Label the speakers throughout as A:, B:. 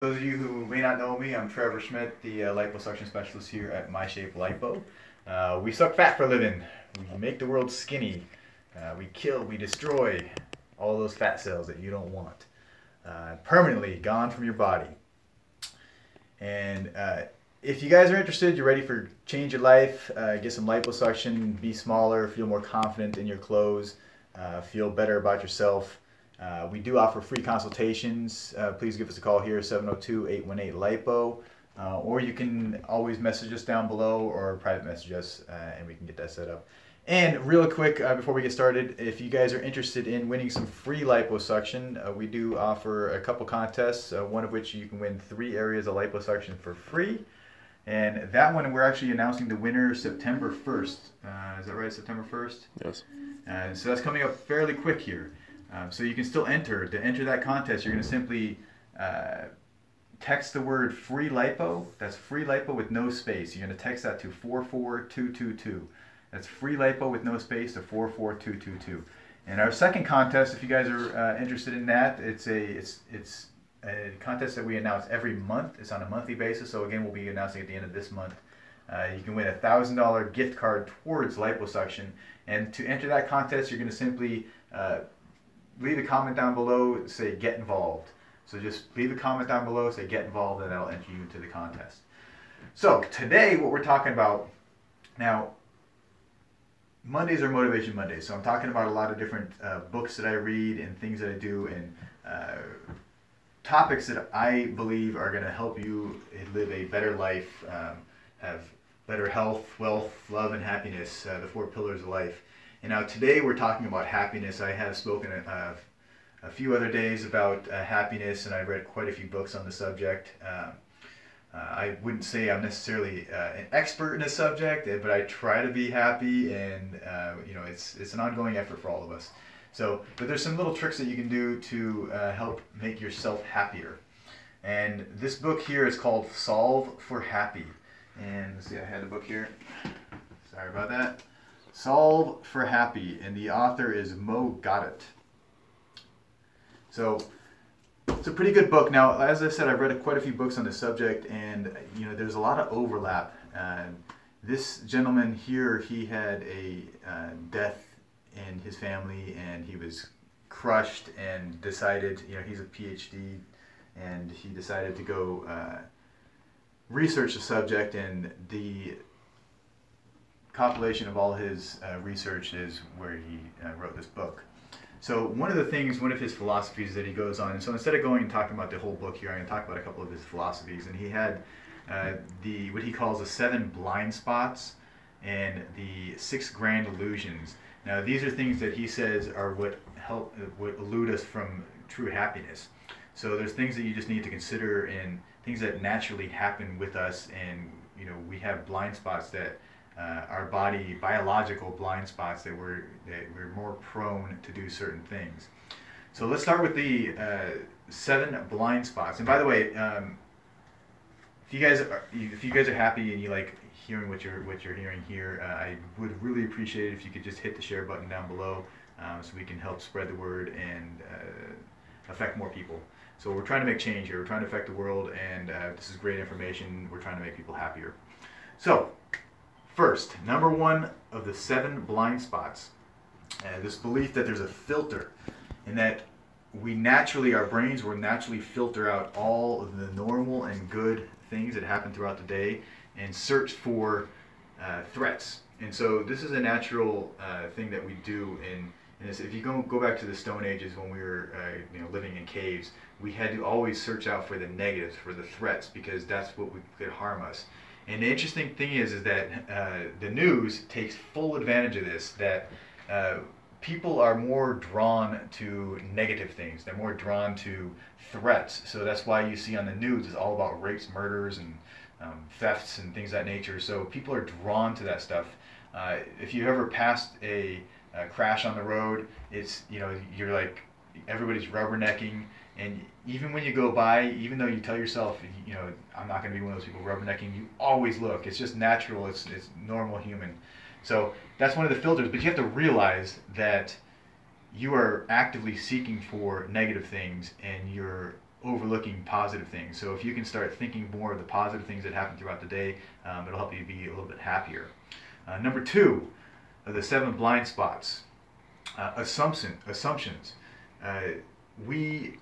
A: Those of you who may not know me, I'm Trevor Schmidt, the liposuction specialist here at MyShape Lipo. We suck fat for a living. We make the world skinny. We kill, we destroy all those fat cells that you don't want. Permanently gone from your body. And if you guys are interested, you're ready for change your life, get some liposuction, be smaller, feel more confident in your clothes, feel better about yourself. We do offer free consultations. Please give us a call here, 702-818-LIPO. Or you can always message us down below or private message us and we can get that set up. And real quick, before we get started, if you guys are interested in winning some free liposuction, we do offer a couple contests, one of which you can win 3 areas of liposuction for free. And that one, we're actually announcing the winner September 1st. Is that right, September 1st?
B: Yes.
A: So that's coming up fairly quick here. So you can still enter. To enter that contest, you're going to simply text the word free lipo. That's free lipo with no space. You're going to text that to 44222. That's free lipo with no space to 44222. And our second contest, if you guys are interested in that, it's a contest that we announce every month. It's on a monthly basis. So again, we'll be announcing at the end of this month. You can win a $1,000 gift card towards liposuction. And to enter that contest, you're going to simply leave a comment down below, say get involved. So just leave a comment down below, say get involved, and that'll enter you into the contest. So today what we're talking about, now Mondays are Motivation Mondays, so I'm talking about a lot of different books that I read and things that I do and topics that I believe are going to help you live a better life, have better health, wealth, love, and happiness, the 4 pillars of life. And now today we're talking about happiness. I have spoken a few other days about happiness, and I've read quite a few books on the subject. I wouldn't say I'm necessarily an expert in the subject, but I try to be happy, and it's an ongoing effort for all of us. So, but there's some little tricks that you can do to help make yourself happier. And this book here is called Solve for Happy. And let's see, I had the book here. Sorry about that. Solve for Happy, and the author is Mo Gaudat. So it's a pretty good book. Now, as I said, I've read quite a few books on the subject, and there's a lot of overlap. This gentleman here, he had a death in his family, and he was crushed and decided, he's a PhD, and he decided to go research the subject, and the compilation of all his research is where he wrote this book. So one of his philosophies that he goes on, and so instead of going and talking about the whole book here, I'm going to talk about a couple of his philosophies. And he had what he calls the 7 blind spots and the 6 grand illusions. Now these are things that he says are what elude us from true happiness. So there's things that you just need to consider and things that naturally happen with us, and we have blind spots that our body, biological blind spots that we're more prone to do certain things. So let's start with the 7 blind spots. And by the way, if you guys are happy and you like hearing what you're hearing here, I would really appreciate it if you could just hit the share button down below, so we can help spread the word and affect more people. So we're trying to make change here. We're trying to affect the world, and this is great information. We're trying to make people happier. So first, number 1 of the 7 blind spots, this belief that there's a filter, and that our brains will naturally filter out all of the normal and good things that happen throughout the day and search for threats. And so this is a natural thing that we do in this. If you go back to the Stone Ages when we were living in caves, we had to always search out for the negatives, for the threats, because that's what could harm us. And the interesting thing is that the news takes full advantage of this, that people are more drawn to negative things. They're more drawn to threats. So that's why you see on the news it's all about rapes, murders, and thefts and things of that nature. So people are drawn to that stuff. If you ever passed a crash on the road, it's, you're like, everybody's rubbernecking. And even when you go by, even though you tell yourself, I'm not going to be one of those people rubbernecking, you always look. It's just natural. It's normal human. So that's one of the filters. But you have to realize that you are actively seeking for negative things, and you're overlooking positive things. So if you can start thinking more of the positive things that happen throughout the day, it'll help you be a little bit happier. Number 2 of the 7 blind spots, assumptions. We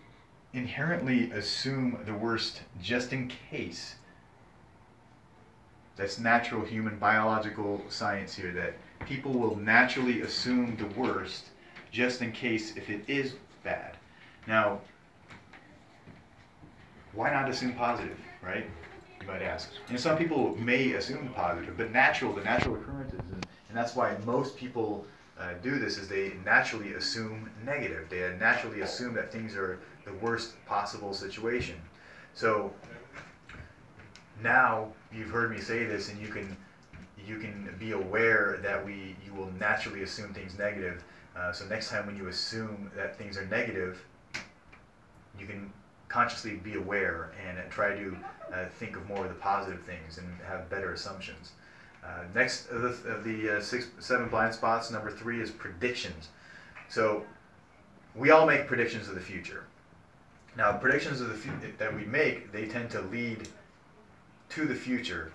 A: inherently assume the worst just in case. That's natural human biological science here, that people will naturally assume the worst just in case if it is bad. Now, why not assume positive, right? You might ask. And some people may assume the positive, but the natural occurrences, and that's why most people do this, is they naturally assume negative. They naturally assume that things are the worst possible situation. So now you've heard me say this, and you can be aware that you will naturally assume things negative. So next time when you assume that things are negative, you can consciously be aware and try to think of more of the positive things and have better assumptions. Next of the 7 blind spots, number 3 is predictions. So we all make predictions of the future. Now, predictions of the that we make, they tend to lead to the future.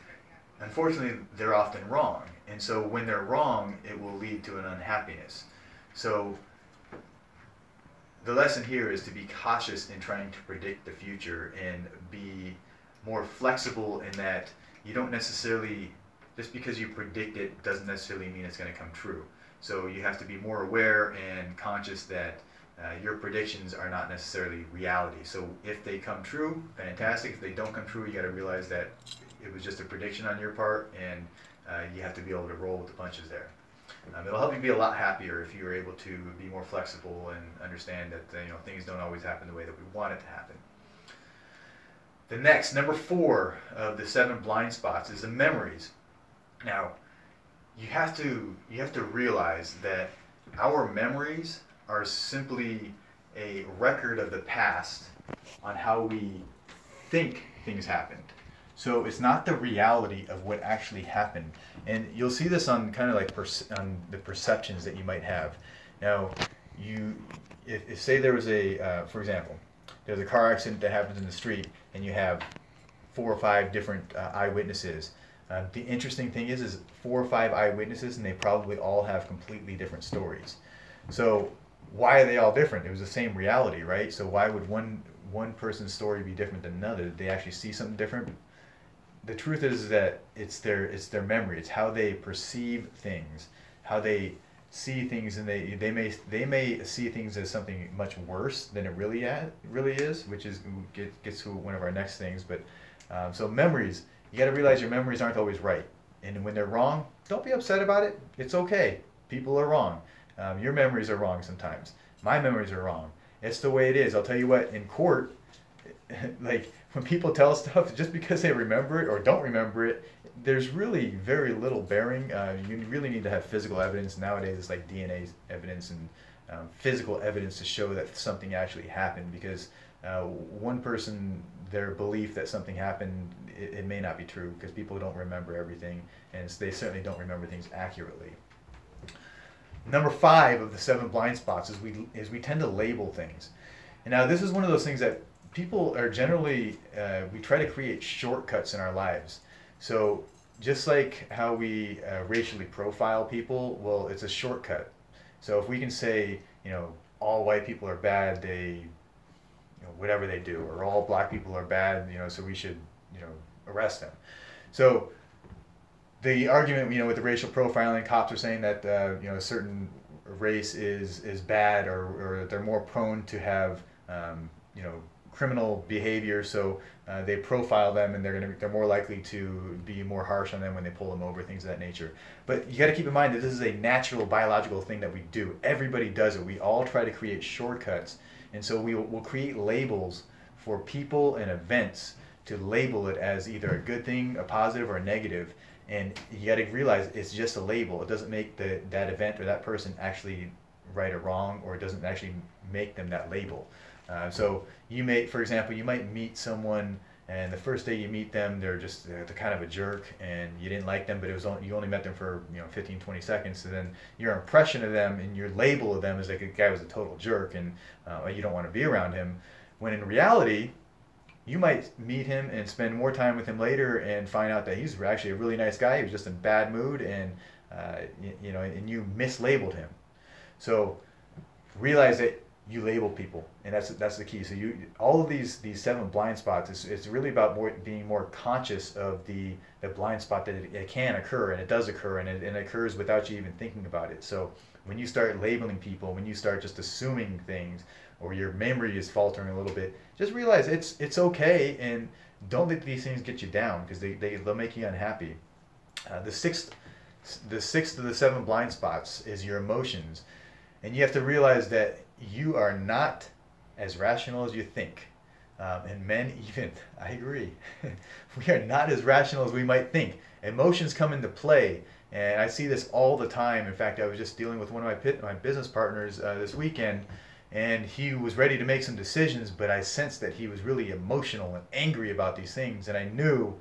A: Unfortunately, they're often wrong. And so when they're wrong, it will lead to an unhappiness. So the lesson here is to be cautious in trying to predict the future and be more flexible in that you don't necessarily, just because you predict it doesn't necessarily mean it's going to come true. So you have to be more aware and conscious that your predictions are not necessarily reality. So if they come true, fantastic. If they don't come true, you got to realize that it was just a prediction on your part, and you have to be able to roll with the punches there. It'll help you be a lot happier if you're able to be more flexible and understand that things don't always happen the way that we want it to happen. The next, number 4 of the 7 blind spots, is the memories. Now, you have to realize that our memories are simply a record of the past on how we think things happened. So it's not the reality of what actually happened. And you'll see this on kind of like on the perceptions that you might have. Now, if say there was for example, there's a car accident that happens in the street, and you have 4 or 5 different eyewitnesses. The interesting thing is 4 or 5 eyewitnesses, and they probably all have completely different stories. So why are they all different? It was the same reality, right? So why would one person's story be different than another? Did they actually see something different? The truth is that it's their memory. It's how they perceive things, how they see things, and they may see things as something much worse than it really is, which gets to one of our next things. But so memories, you got to realize your memories aren't always right, and when they're wrong, don't be upset about it. It's okay. People are wrong. Your memories are wrong sometimes. My memories are wrong. It's the way it is. I'll tell you what, in court, like when people tell stuff, just because they remember it or don't remember it, there's really very little bearing. You really need to have physical evidence. Nowadays, it's like DNA evidence and physical evidence to show that something actually happened, because one person, their belief that something happened, it may not be true, because people don't remember everything, and they certainly don't remember things accurately. Number 5 of the 7 blind spots is we tend to label things. And now this is one of those things that people are generally, we try to create shortcuts in our lives. So just like how we racially profile people, well, it's a shortcut. So if we can say, all white people are bad, they, whatever they do, or all black people are bad, so we should, arrest them. So the argument, with the racial profiling, cops are saying that a certain race is bad, or they're more prone to have criminal behavior, so they profile them, and they're more likely to be more harsh on them when they pull them over, things of that nature. But you got to keep in mind that this is a natural biological thing that we do. Everybody does it. We all try to create shortcuts, and so we'll create labels for people and events to label it as either a good thing, a positive, or a negative. And you got to realize it's just a label. It doesn't make that event or that person actually right or wrong, or it doesn't actually make them that label. So you may, for example, you might meet someone, and the first day you meet them, they're kind of a jerk, and you didn't like them, but you only met them for 15, 20 seconds. So then your impression of them and your label of them is like a guy was a total jerk, and you don't want to be around him. When in reality, you might meet him and spend more time with him later and find out that he's actually a really nice guy. He was just in a bad mood, and and you mislabeled him. So realize that you label people, and that's the key. So you all of these 7 blind spots. It's really about being more conscious of the blind spot that it can occur, and it does occur, and it occurs without you even thinking about it. So when you start labeling people, when you start just assuming things, or your memory is faltering a little bit, just realize it's okay, and don't let these things get you down, because they'll make you unhappy. The sixth of the 7 blind spots is your emotions, and you have to realize that you are not as rational as you think. And men, even, I agree, we are not as rational as we might think. Emotions come into play, and I see this all the time. In fact, I was just dealing with one of my business partners this weekend, and he was ready to make some decisions, but I sensed that he was really emotional and angry about these things, and I knew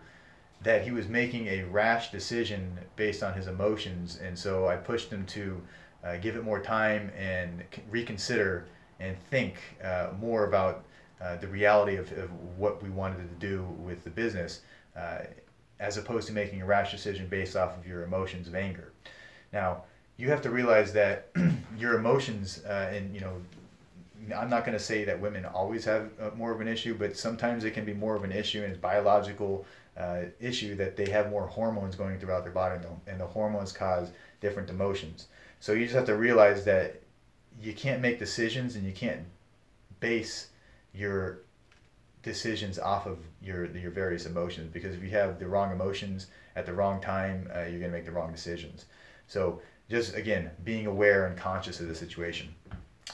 A: that he was making a rash decision based on his emotions, and so I pushed him to give it more time and reconsider and think more about the reality of what we wanted to do with the business, as opposed to making a rash decision based off of your emotions of anger. Now, you have to realize that your emotions, I'm not going to say that women always have more of an issue, but sometimes it can be more of an issue, and it's biological issue that they have more hormones going throughout their body, and the hormones cause different emotions. So you just have to realize that you can't make decisions, and you can't base your decisions off of your various emotions, because if you have the wrong emotions at the wrong time, you're going to make the wrong decisions. So just, again, being aware and conscious of the situation.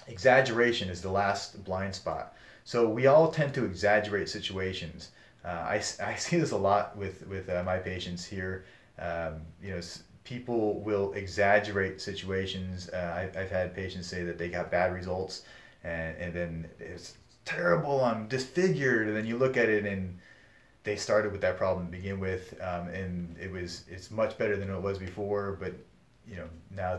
A: Exaggeration is the last blind spot. So we all tend to exaggerate situations. I see this a lot with my patients here. People will exaggerate situations. I've had patients say that they got bad results, and then it's terrible, I'm disfigured, and then you look at it and they started with that problem to begin with, and it's much better than it was before, but now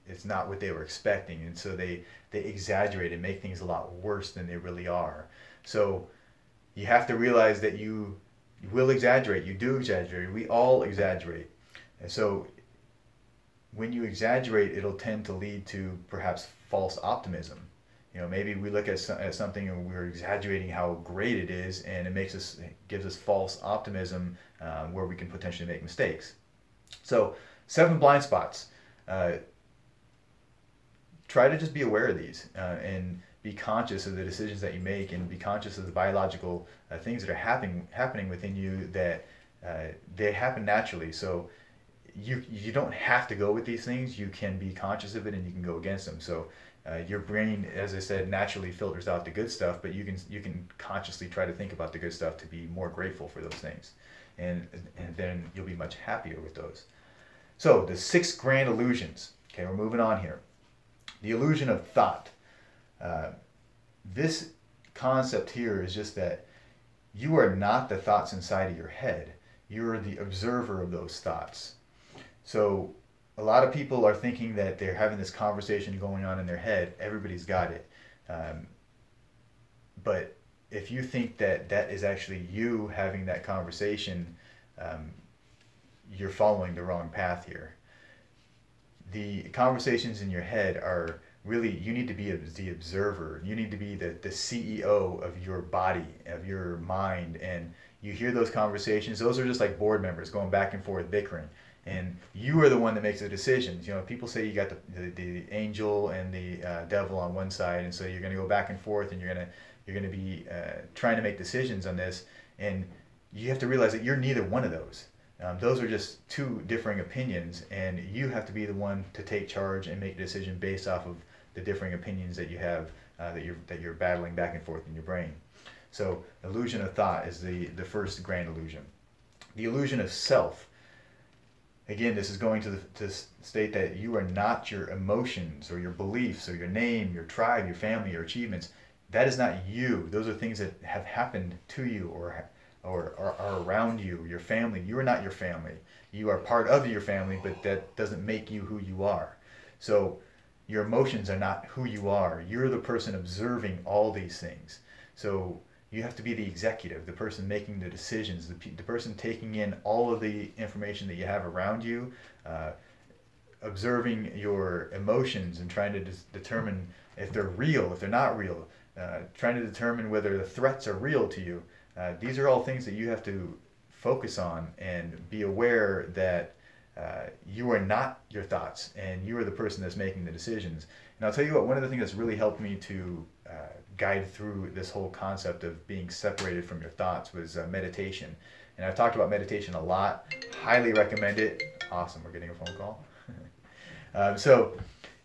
A: it's not what they were expecting, and so they exaggerate and make things a lot worse than they really are. So you have to realize that you will exaggerate. You do exaggerate. We all exaggerate. And so when you exaggerate, it'll tend to lead to perhaps false optimism. Maybe we look at something and we're exaggerating how great it is, and it gives us false optimism, where we can potentially make mistakes. So 7 blind spots. Try to just be aware of these, and be conscious of the decisions that you make, and be conscious of the biological things that are happening within you, that they happen naturally. So you don't have to go with these things. You can be conscious of it, and you can go against them. So your brain, as I said, naturally filters out the good stuff, but you can consciously try to think about the good stuff to be more grateful for those things, and then you'll be much happier with those. So the 6 grand illusions. Okay, we're moving on here. The illusion of thought. This concept here is just that you are not the thoughts inside of your head. You are the observer of those thoughts. So a lot of people are thinking that they're having this conversation going on in their head. Everybody's got it. But if you think that is actually you having that conversation, you're following the wrong path here. The conversations in your head are really, you need to be the observer. You need to be the CEO of your body, of your mind. And you hear those conversations. Those are just like board members going back and forth bickering. And you are the one that makes the decisions. People say you got the angel and the devil on one side, and so you're going to go back and forth, and you're going to be trying to make decisions on this. And you have to realize that you're neither one of those. Those are just 2 differing opinions, and you have to be the one to take charge and make a decision based off of the differing opinions that you have, that you're battling back and forth in your brain. So illusion of thought is the first grand illusion. The illusion of self. Again, this is going to state that you are not your emotions or your beliefs or your name, your tribe, your family, your achievements. That is not you. Those are things that have happened to you or are around you, your family. You are not your family. You are part of your family, but that doesn't make you who you are. So your emotions are not who you are. You're the person observing all these things. So you have to be the executive, the person making the decisions, the person taking in all of the information that you have around you, uh, observing your emotions and trying to determine if they're real, if they're not real, trying to determine whether the threats are real to you. These are all things that you have to focus on and be aware that you are not your thoughts and you are the person that's making the decisions. And I'll tell you what, one of the things that's really helped me to guide through this whole concept of being separated from your thoughts was meditation. And I've talked about meditation a lot. Highly recommend it. Awesome, we're getting a phone call. So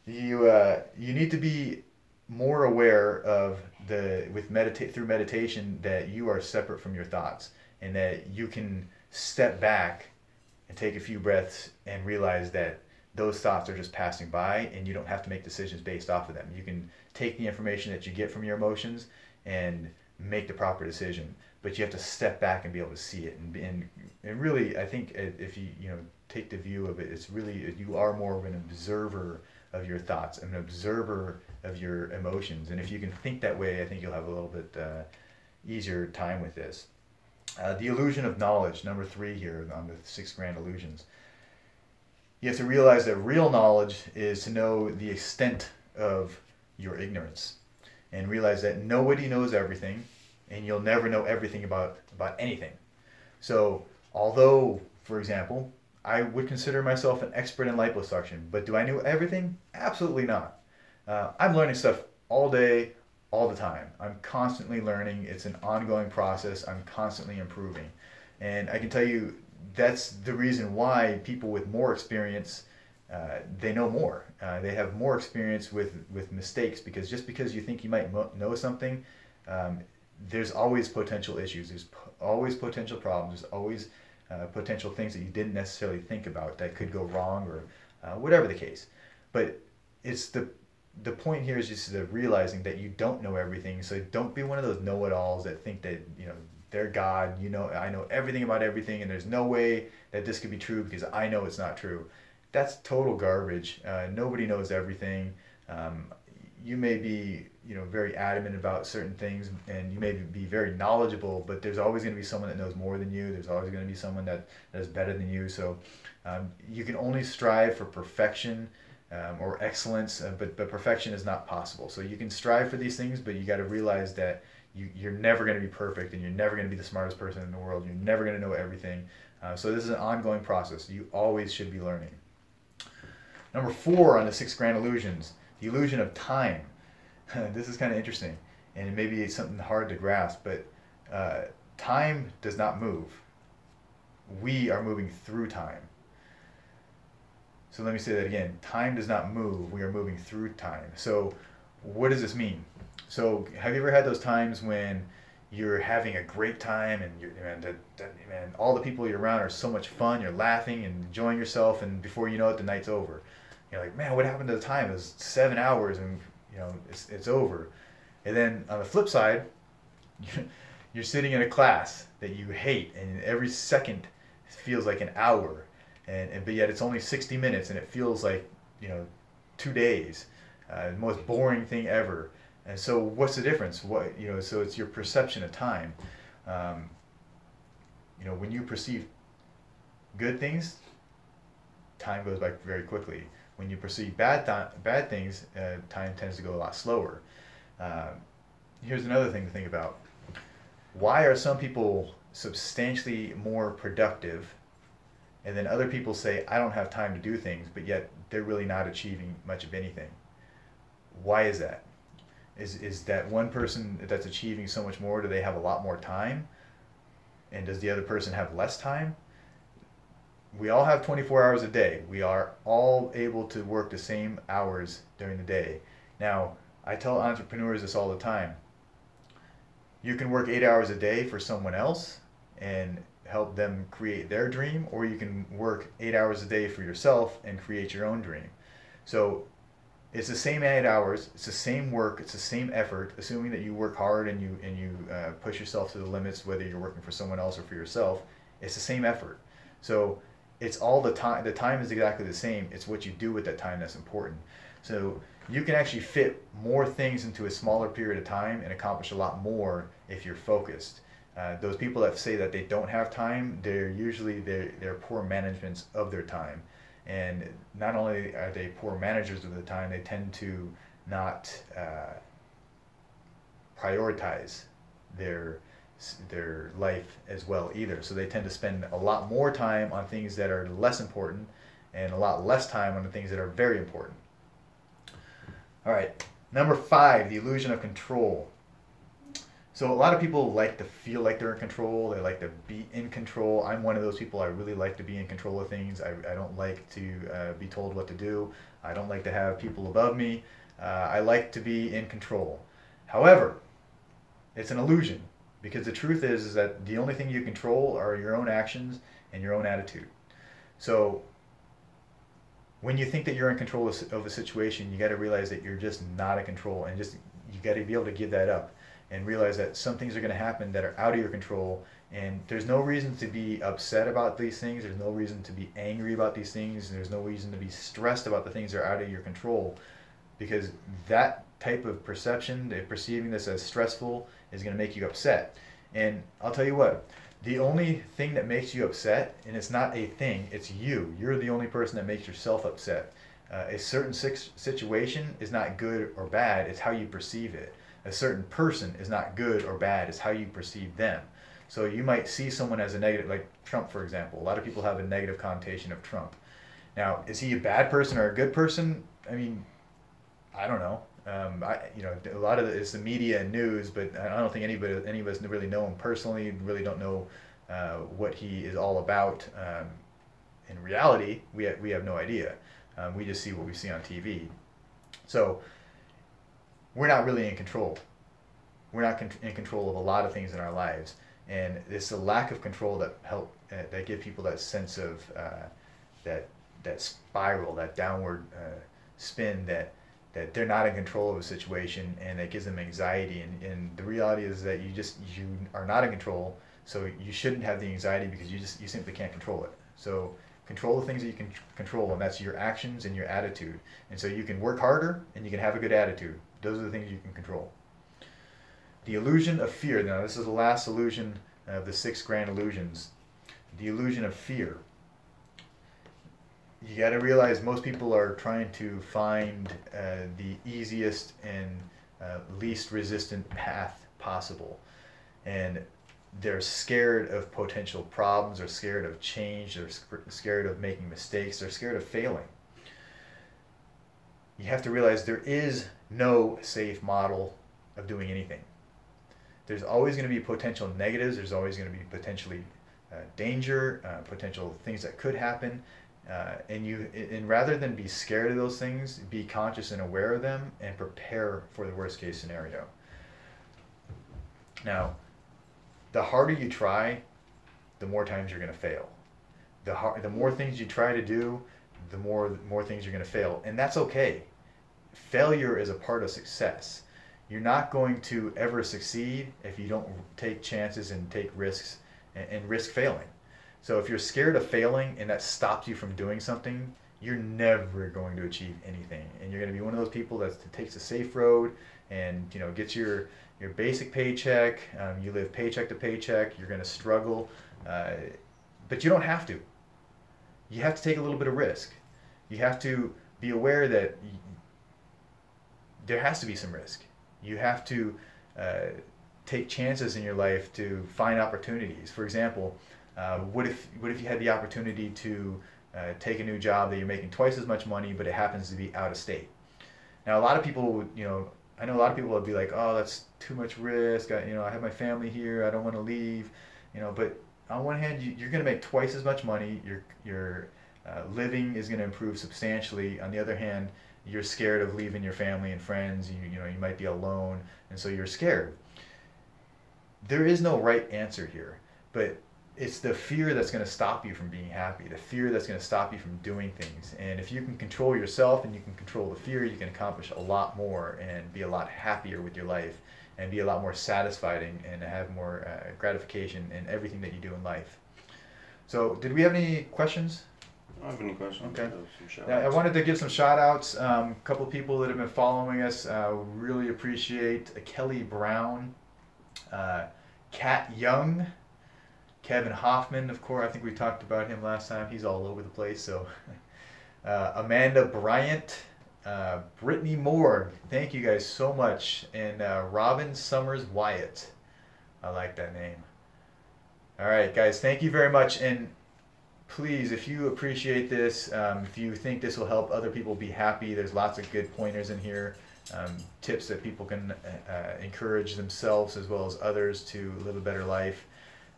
A: you need to be more aware of through meditation that you are separate from your thoughts and that you can step back and take a few breaths and realize that those thoughts are just passing by and you don't have to make decisions based off of them. You can take the information that you get from your emotions and make the proper decision, but you have to step back and be able to see it. And really, I think if you take the view of it, it's really, you are more of an observer of your thoughts, an observer of your emotions. And if you can think that way, I think you'll have a little bit easier time with this. The illusion of knowledge, number 3 here on the 6 grand illusions. You have to realize that real knowledge is to know the extent of your ignorance and realize that nobody knows everything and you'll never know everything about anything. So although, for example, I would consider myself an expert in liposuction, but do I know everything? Absolutely not. I'm learning stuff all day, all the time. I'm constantly learning. It's an ongoing process. I'm constantly improving. And I can tell you that's the reason why people with more experience, they know more. They have more experience with mistakes, because just because you think you might know something, there's always potential issues. There's always potential problems. There's always potential things that you didn't necessarily think about that could go wrong, or whatever the case. But it's the point here is just realizing that you don't know everything. So don't be one of those know-it-alls that think that they're God. I know everything about everything, and there's no way that this could be true because I know it's not true. That's total garbage. Nobody knows everything. You may be very adamant about certain things, and you may be very knowledgeable, but there's always going to be someone that knows more than you. There's always going to be someone that is better than you. So you can only strive for perfection or excellence, but perfection is not possible. So you can strive for these things, but you got to realize that you're never going to be perfect, and you're never going to be the smartest person in the world. You're never going to know everything. So this is an ongoing process. You always should be learning. Number 4 on the 6 grand illusions, the illusion of time. This is kind of interesting, and maybe it's something hard to grasp, but time does not move. We are moving through time. So let me say that again. Time does not move. We are moving through time. So what does this mean? So have you ever had those times when you're having a great time and all the people you're around are so much fun, you're laughing and enjoying yourself, and before you know it, the night's over. You're like, man, what happened to the time? It was 7 hours and it's over. And then on the flip side, you're sitting in a class that you hate, and every second feels like an hour, but yet it's only 60 minutes and it feels like 2 days. The most boring thing ever. And so what's the difference? So it's your perception of time. When you perceive good things, time goes by very quickly. When you perceive bad things, time tends to go a lot slower. Here's another thing to think about. Why are some people substantially more productive, and then other people say, I don't have time to do things, but yet they're really not achieving much of anything? Why is that? Is that one person that's achieving so much more, do they have a lot more time? And does the other person have less time? We all have 24 hours a day. We are all able to work the same hours during the day. Now, I tell entrepreneurs this all the time. You can work 8 hours a day for someone else and help them create their dream, or you can work 8 hours a day for yourself and create your own dream. So it's the same 8 hours, it's the same work, it's the same effort, assuming that you work hard and you push yourself to the limits, whether you're working for someone else or for yourself. It's the same effort. So it's all the time. The time is exactly the same. It's what you do with that time that's important. So you can actually fit more things into a smaller period of time and accomplish a lot more if you're focused. Those people that say that they don't have time, they're poor managements of their time. And not only are they poor managers of the time, they tend to not prioritize their life as well either. So they tend to spend a lot more time on things that are less important and a lot less time on the things that are very important. All right, number 5, the illusion of control. So a lot of people like to feel like they're in control. They like to be in control. I'm one of those people. I really like to be in control of things. I don't like to be told what to do. I don't like to have people above me. I like to be in control. However, it's an illusion, because the truth is that the only thing you control are your own actions and your own attitude. So when you think that you're in control of a situation, you got to realize that you're just not in control, and you got to be able to give that up and realize that some things are going to happen that are out of your control, and there's no reason to be upset about these things. There's no reason to be angry about these things. There's no reason to be stressed about the things that are out of your control, because that type of perception, perceiving this as stressful, is going to make you upset. And I'll tell you what, the only thing that makes you upset, and it's not a thing, it's you. You're the only person that makes yourself upset. A certain situation is not good or bad, it's how you perceive it. A certain person is not good or bad, it's how you perceive them. So you might see someone as a negative, like Trump, for example. A lot of people have a negative connotation of Trump. Now, is he a bad person or a good person? I mean, I don't know. A lot of it's the media and news, but I don't think any of us really know him personally. Really don't know what he is all about. In reality, we have no idea. We just see what we see on TV. So we're not really in control. We're not in control of a lot of things in our lives, and it's the lack of control that give people that sense of that spiral, that downward spin, that they're not in control of a situation, and it gives them anxiety. And the reality is that you are not in control, so you shouldn't have the anxiety, because you simply can't control it. So control the things that you can control, and that's your actions and your attitude. And so you can work harder and you can have a good attitude. Those are the things you can control. The illusion of fear. Now, this is the last illusion of the 6 grand illusions. The illusion of fear. You got to realize most people are trying to find the easiest and least resistant path possible. And they're scared of potential problems, they're scared of change, they're scared of making mistakes, they're scared of failing. You have to realize there is no safe model of doing anything. There's always going to be potential negatives, there's always going to be potentially danger, potential things that could happen. And rather than be scared of those things, be conscious and aware of them and prepare for the worst case scenario. Now, the harder you try, the more times you're going to fail. The more things you try to do, the more things you're going to fail. And that's okay. Failure is a part of success. You're not going to ever succeed if you don't take chances and take risks and risk failing. So if you're scared of failing and that stops you from doing something, you're never going to achieve anything. And you're going to be one of those people that takes the safe road and gets your basic paycheck. You live paycheck to paycheck. You're going to struggle, but you don't have to. You have to take a little bit of risk. You have to be aware that there has to be some risk. You have to take chances in your life to find opportunities. For example, what if you had the opportunity to take a new job that you're making twice as much money, but it happens to be out of state? Now, a lot of people, I know a lot of people would be like, oh, that's too much risk. I have my family here. I don't want to leave. But on one hand, you're going to make twice as much money. Your living is going to improve substantially. On the other hand, you're scared of leaving your family and friends. You might be alone, and so you're scared. There is no right answer here, but it's the fear that's going to stop you from being happy, the fear that's going to stop you from doing things. And if you can control yourself and you can control the fear, you can accomplish a lot more and be a lot happier with your life and be a lot more satisfied and have more gratification in everything that you do in life. So did we have any questions?
B: I don't have any questions.
A: Okay.
B: I have some shout
A: I
B: outs.
A: wanted to give some shout outs. A couple of people that have been following us. Really appreciate Kelly Brown, Kat Young, Kevin Hoffman, of course. I think we talked about him last time. He's all over the place. So, Amanda Bryant, Brittany Moore. Thank you guys so much. And Robin Summers Wyatt. I like that name. All right, guys. Thank you very much. And please, if you appreciate this, if you think this will help other people be happy, there's lots of good pointers in here, tips that people can encourage themselves as well as others to live a better life.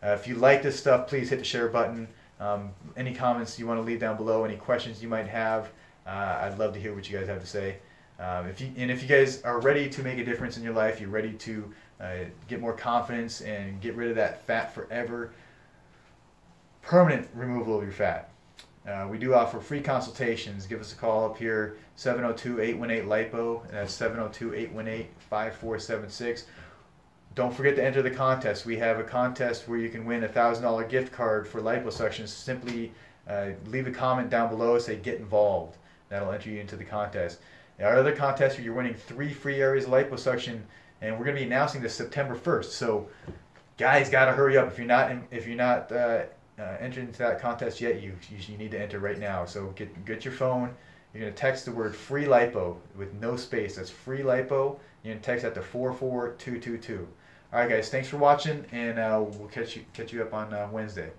A: If you like this stuff, please hit the share button. Any comments you want to leave down below, any questions you might have, I'd love to hear what you guys have to say. If you guys are ready to make a difference in your life, you're ready to get more confidence and get rid of that fat forever, permanent removal of your fat. We do offer free consultations. Give us a call up here, 702-818-LIPO. That's 702-818-5476. Don't forget to enter the contest. We have a contest where you can win a $1,000 gift card for liposuction. Simply leave a comment down below, say get involved. That'll enter you into the contest. Our other contest where you're winning 3 free areas of liposuction, and we're going to be announcing this September 1st. So, guys, got to hurry up. If you're not entered into that contest yet, you need to enter right now. So get your phone. You're going to text the word free lipo with no space. That's free lipo. You're going to text that to 44222. All right, guys. Thanks for watching, and we'll catch you up on Wednesday.